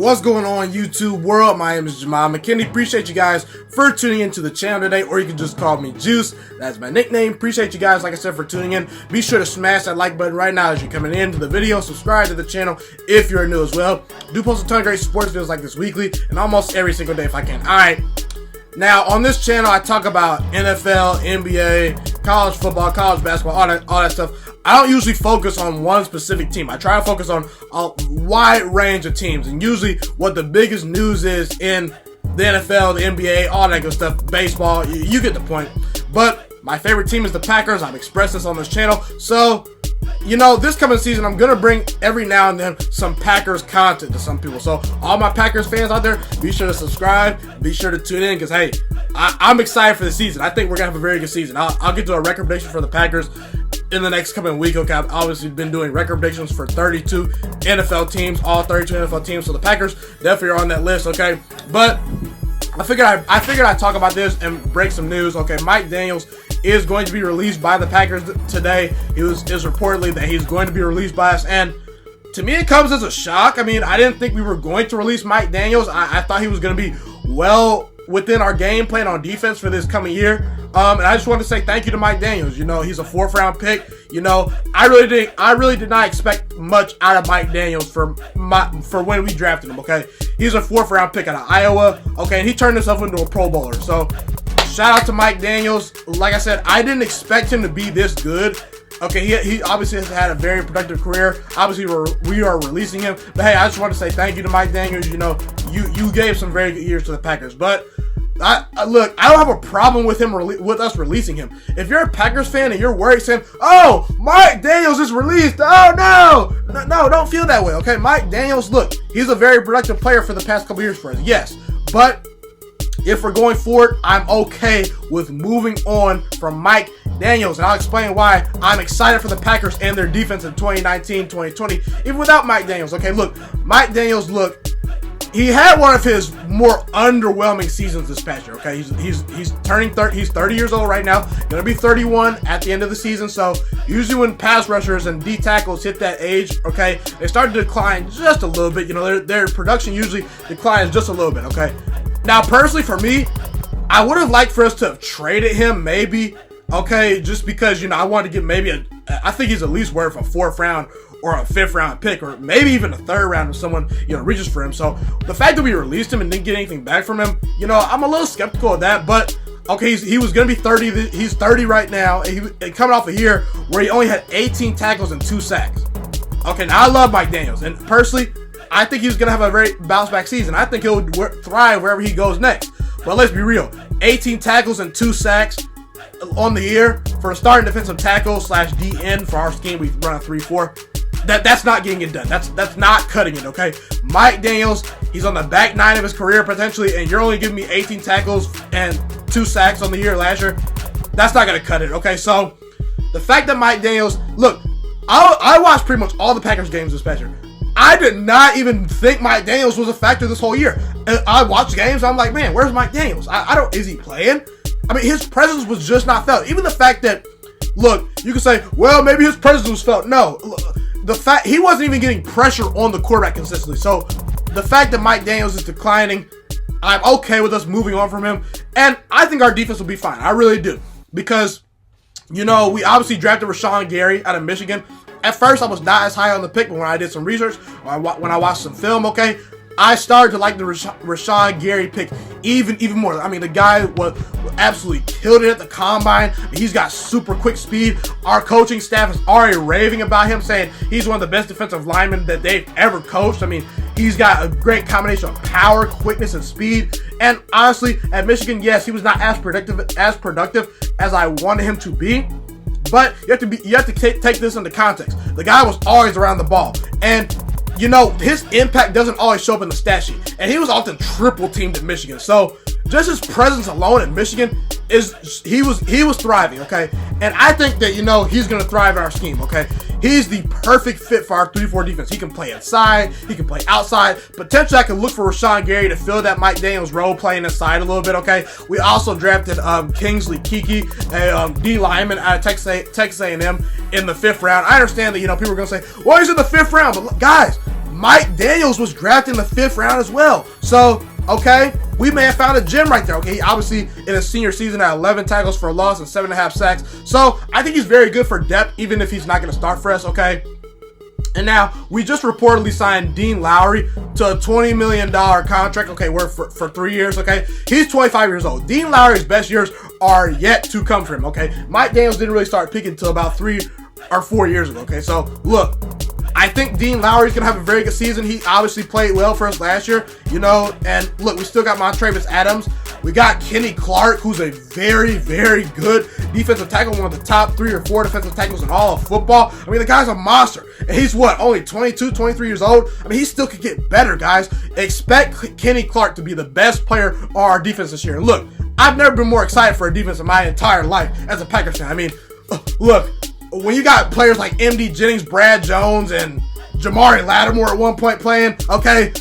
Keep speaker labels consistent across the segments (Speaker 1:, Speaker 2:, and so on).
Speaker 1: What's going on, YouTube world? My name is Ghiman Mckinney. Appreciate you guys for tuning into the channel today, or you can just call me Juice. That's my nickname. Appreciate you guys, like I said, for tuning in. Be sure to smash that like button right now as you're coming into the video. Subscribe to the channel if you're new as well. Do post a ton of great sports videos like this weekly and almost every single day if I can. Alright. Now, on this channel, I talk about NFL, NBA, college football, college basketball, all that stuff. I don't usually focus on one specific team. I try to focus on a wide range of teams, and usually what the biggest news is in the NFL, the NBA, all that good stuff, baseball, you get the point. But my favorite team is the Packers. I've expressed this on this channel. So, you know, this coming season, I'm going to bring every now and then some Packers content to some people. So, all my Packers fans out there, be sure to subscribe. Be sure to tune in because, hey, I'm excited for the season. I think we're going to have a very good season. I'll get to a record prediction for the Packers in the next coming week. Okay, I've obviously been doing record predictions for 32 NFL teams, all 32 NFL teams. So, the Packers definitely are on that list, okay? But I figured I'd talk about this and break some news. Okay, Mike Daniels is going to be released by the Packers today. It was reportedly that he's going to be released by us, and to me it comes as a shock. I mean, I didn't think we were going to release Mike Daniels. I thought he was going to be well within our game plan on defense for this coming year. And I just want to say thank you to Mike Daniels. You know, he's a 4th round pick. You know, I really did not expect much out of Mike Daniels for when we drafted him. Okay, he's a 4th round pick out of Iowa. Okay, and he turned himself into a Pro Bowler. So shout out to Mike Daniels. Like I said, I didn't expect him to be this good. Okay, he obviously has had a very productive career. Obviously, we are releasing him. But hey, I just want to say thank you to Mike Daniels. You know, you gave some very good years to the Packers. But look, I don't have a problem with with us releasing him. If you're a Packers fan and you're worried saying, "Oh, Mike Daniels is released," oh no, don't feel that way. Okay, Mike Daniels, look, he's a very productive player for the past couple years for us. Yes, but if we're going forward, I'm okay with moving on from Mike Daniels, and I'll explain why I'm excited for the Packers and their defense in 2019, 2020, even without Mike Daniels. Okay, look, Mike Daniels, look, he had one of his more underwhelming seasons this past year. Okay, he's turning 30. He's 30 years old right now. Gonna be 31 at the end of the season. So usually when pass rushers and D tackles hit that age, okay, they start to decline just a little bit. You know, their production usually declines just a little bit. Okay. Now, personally, for me, I would have liked for us to have traded him, maybe, okay, just because, you know, I wanted to get maybe I think he's at least worth a 4th round or a 5th round pick, or maybe even a 3rd round if someone, you know, reaches for him. So, the fact that we released him and didn't get anything back from him, you know, I'm a little skeptical of that, but, okay, he was going to be 30, he's 30 right now, and coming off a year where he only had 18 tackles and 2 sacks. Okay, now I love Mike Daniels, and personally, I think he's going to have a very bounce-back season. I think he'll thrive wherever he goes next. But let's be real. 18 tackles and 2 sacks on the year for a starting defensive tackle / DN for our scheme. We run a 3-4. That's not getting it done. That's not cutting it, okay? Mike Daniels, he's on the back 9 of his career potentially, and you're only giving me 18 tackles and 2 sacks on the year last year. That's not going to cut it, okay? So the fact that Mike Daniels, look, I watched pretty much all the Packers games this past year. I did not even think Mike Daniels was a factor this whole year. And I watched games, I'm like, man, where's Mike Daniels? Is he playing? I mean, his presence was just not felt. Even the fact that, look, you can say, well, maybe his presence was felt. No, the fact he wasn't even getting pressure on the quarterback consistently. So the fact that Mike Daniels is declining, I'm okay with us moving on from him. And I think our defense will be fine. I really do. Because, you know, we obviously drafted Rashawn Gary out of Michigan. At first, I was not as high on the pick, but when I did some research, when I watched some film, okay, I started to like the Rashawn Gary pick even more. I mean, the guy was absolutely killed it at the combine. He's got super quick speed. Our coaching staff is already raving about him, saying he's one of the best defensive linemen that they've ever coached. I mean, he's got a great combination of power, quickness, and speed. And honestly, at Michigan, yes, he was not as productive as I wanted him to be. But you have to take this into context. The guy was always around the ball, and you know his impact doesn't always show up in the stat sheet. And he was often triple teamed at Michigan, so just his presence alone at Michigan he was thriving. Okay, and I think that, you know, he's gonna thrive in our scheme. Okay, he's the perfect fit for our 3-4 defense. He can play inside, he can play outside. Potentially, I can look for Rashawn Gary to fill that Mike Daniels role, playing inside a little bit. Okay, we also drafted Kingsley Keke, a D lineman out of Texas A&M in the 5th round. I understand that, you know, people are gonna say, well, he's in the 5th round, but look, guys, Mike Daniels was drafted in the 5th round as well. So, okay, we may have found a gem right there. Okay, he obviously in his senior season had 11 tackles for a loss and 7.5 sacks. So I think he's very good for depth, even if he's not going to start for us. Okay. And now, we just reportedly signed Dean Lowry to a $20 million contract. Okay, we're for 3 years, okay? He's 25 years old. Dean Lowry's best years are yet to come for him, okay? Mike Daniels didn't really start picking until about 3 or 4 years ago, okay? So, look, I think Dean Lowry's going to have a very good season. He obviously played well for us last year, you know? And, look, we still got Montravius Adams. We got Kenny Clark, who's a very, very good defensive tackle, one of the top 3 or 4 defensive tackles in all of football. I mean, the guy's a monster. And he's what, only 22, 23 years old? I mean, he still could get better, guys. Expect Kenny Clark to be the best player on our defense this year. And look, I've never been more excited for a defense in my entire life as a Packers fan. I mean, look, when you got players like M.D. Jennings, Brad Jones, and Jamari Lattimore at one point playing, okay,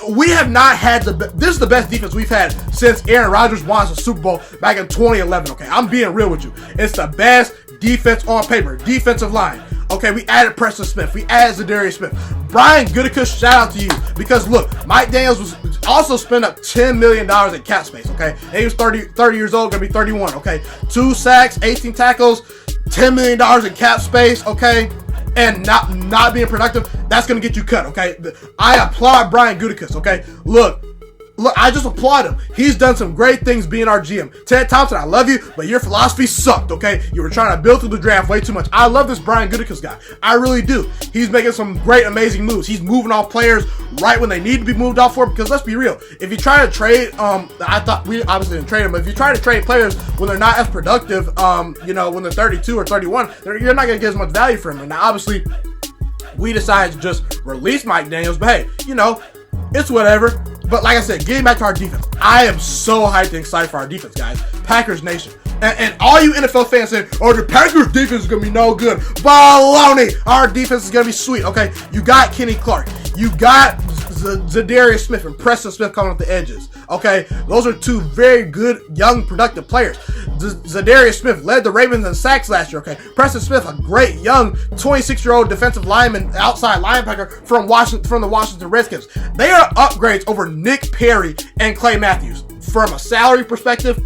Speaker 1: we have not had this is the best defense we've had since Aaron Rodgers won us a Super Bowl back in 2011, okay? I'm being real with you. It's the best defense on paper, defensive line. Okay, we added Preston Smith. We added Zadarius Smith. Brian Gutekunst, shout out to you. Because, look, Mike Daniels was also spent up $10 million in cap space, okay? And he was 30 years old, going to be 31, okay? 2 sacks, 18 tackles, $10 million in cap space, okay? And not being productive, that's going to get you cut, okay? I applaud Brian Gutekunst, okay? Look, I just applaud him. He's done some great things being our GM. Ted Thompson, I love you, but your philosophy sucked, okay? You were trying to build through the draft way too much. I love this Brian Gutekunst guy. I really do. He's making some great, amazing moves. He's moving off players right when they need to be moved off for, because let's be real. If you try to trade, I thought we obviously didn't trade him, but if you try to trade players when they're not as productive, you know, when they're 32 or 31, you're not going to get as much value from them. Now, obviously, we decided to just release Mike Daniels, but hey, you know, it's whatever. But like I said, getting back to our defense, I am so hyped and excited for our defense, guys. Packers Nation. And all you NFL fans saying, oh, the Packers defense is going to be no good. Baloney. Our defense is going to be sweet, okay? You got Kenny Clark. You got Zadarius Smith and Preston Smith coming off the edges, okay? Those are 2 very good, young, productive players. Zadarius Smith led the Ravens in sacks last year, okay? Preston Smith, a great, young, 26-year-old defensive lineman, outside linebacker from the Washington Redskins. They are upgrades over Nick Perry and Clay Matthews from a salary perspective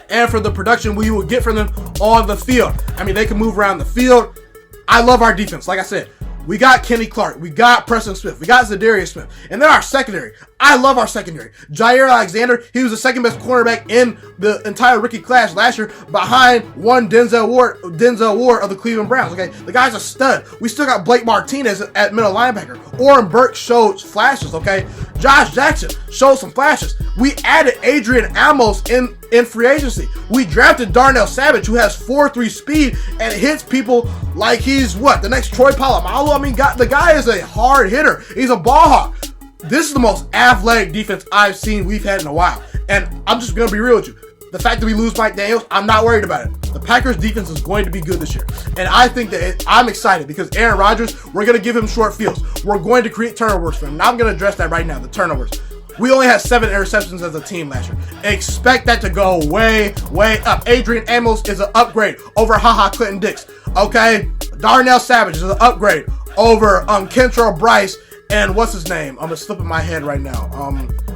Speaker 1: and for the production we will get from them on the field. I mean, they can move around the field. I love our defense. Like I said, we got Kenny Clark. We got Preston Smith. We got Zadarius Smith. And then our secondary. I love our secondary. Jair Alexander, he was the second best cornerback in the entire rookie class last year behind one Denzel Ward of the Cleveland Browns. Okay, the guy's a stud. We still got Blake Martinez at middle linebacker. Orrin Burke showed flashes, okay? Josh Jackson showed some flashes. We added Adrian Amos in free agency. We drafted Darnell Savage, who has 4.3 speed and hits people like he's what? The next Troy Polamalu? I mean, the guy is a hard hitter. He's a ball hawk. This is the most athletic defense I've seen we've had in a while. And I'm just going to be real with you. The fact that we lose Mike Daniels, I'm not worried about it. The Packers defense is going to be good this year. And I think that I'm excited because Aaron Rodgers, we're going to give him short fields. We're going to create turnovers for him. And I'm going to address that right now, the turnovers. We only had 7 interceptions as a team last year. Expect that to go way, way up. Adrian Amos is an upgrade over Clinton Dix. Okay? Darnell Savage is an upgrade over Kentrell Bryce and what's his name? It's slipping my head right now.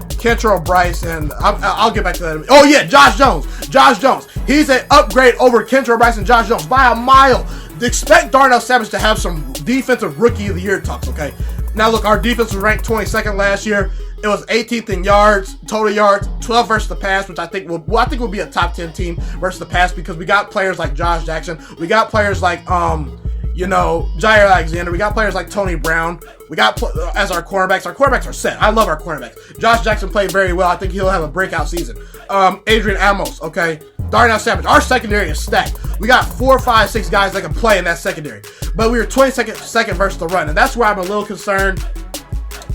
Speaker 1: Kentrell Bryce and I'll get back to that. Oh yeah, Josh Jones. Josh Jones. He's an upgrade over Kentrell Bryce and Josh Jones by a mile. Expect Darnell Savage to have some defensive rookie of the year talks, okay? Now look, our defense was ranked 22nd last year. It was 18th in yards, total yards, 12 versus the pass, which I think will be a top 10 team versus the pass because we got players like Josh Jackson. We got players like Jair Alexander. We got players like Tony Brown. We got as our cornerbacks. Our cornerbacks are set. I love our cornerbacks. Josh Jackson played very well. I think he'll have a breakout season. Adrian Amos, okay. Darnell Savage. Our secondary is stacked. We got 4, 5, 6 guys that can play in that secondary. But we were 22nd versus the run, and that's where I'm a little concerned.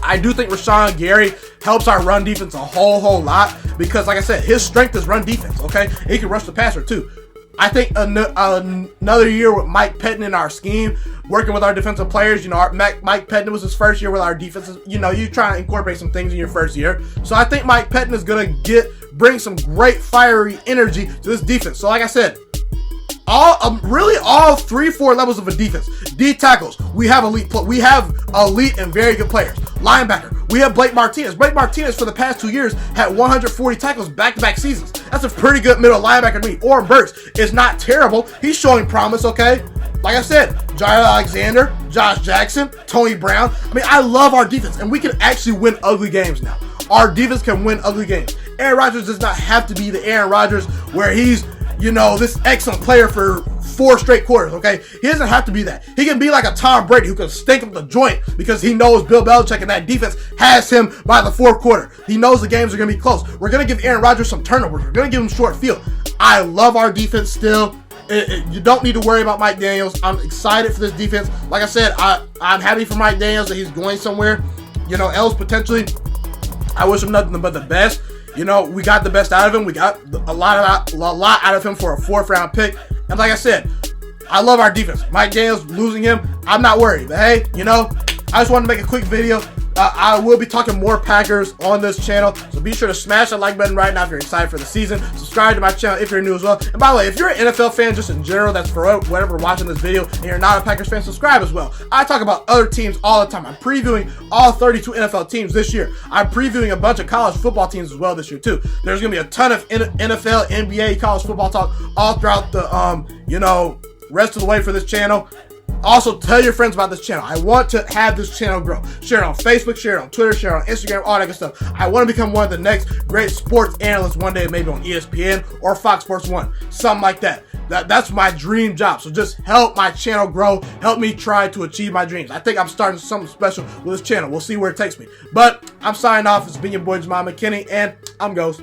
Speaker 1: I do think Rashawn Gary helps our run defense a whole lot because, like I said, his strength is run defense, okay? He can rush the passer, too. I think another year with Mike Pettin in our scheme, working with our defensive players, Mike Pettin was his first year with our defenses. You try to incorporate some things in your first year. So I think Mike Pettin is going to bring some great fiery energy to this defense. So like I said, really all 3-4 levels of a defense. D tackles, we have elite and very good players. Linebacker, we have Blake Martinez. Blake Martinez for the past 2 years had 140 tackles back-to-back seasons. That's a pretty good middle linebacker to me. Orrin Burks is not terrible. He's showing promise, okay? Like I said, Jair Alexander, Josh Jackson, Tony Brown. I mean, I love our defense, and we can actually win ugly games now. Our defense can win ugly games. Aaron Rodgers does not have to be the Aaron Rodgers where he's, this excellent player for 4 straight quarters, okay? He doesn't have to be that. He can be like a Tom Brady who can stink up the joint because he knows Bill Belichick and that defense has him by the 4th quarter. He knows the games are going to be close. We're going to give Aaron Rodgers some turnovers. We're going to give him short field. I love our defense still. You don't need to worry about Mike Daniels. I'm excited for this defense. Like I said, I'm happy for Mike Daniels that he's going somewhere, else potentially. I wish him nothing but the best. We got the best out of him. We got a lot out of him for a 4th round pick. And like I said, I love our defense. Mike Daniels, losing him, I'm not worried. But hey, I just wanted to make a quick video. I will be talking more Packers on this channel, so be sure to smash that like button right now if you're excited for the season. Subscribe to my channel if you're new as well. And by the way, if you're an NFL fan just in general, that's for whatever watching this video, and you're not a Packers fan, subscribe as well. I talk about other teams all the time. I'm previewing all 32 NFL teams this year. I'm previewing a bunch of college football teams as well this year too. There's going to be a ton of NFL, NBA, college football talk all throughout the, rest of the way for this channel. Also, tell your friends about this channel. I want to have this channel grow. Share it on Facebook, share it on Twitter, share it on Instagram, all that good stuff. I want to become one of the next great sports analysts one day, maybe on ESPN or Fox Sports 1. Something like that. That's my dream job. So just help my channel grow. Help me try to achieve my dreams. I think I'm starting something special with this channel. We'll see where it takes me. But I'm signing off. It's been your boy, Ghiman Mckinney, and I'm Ghost.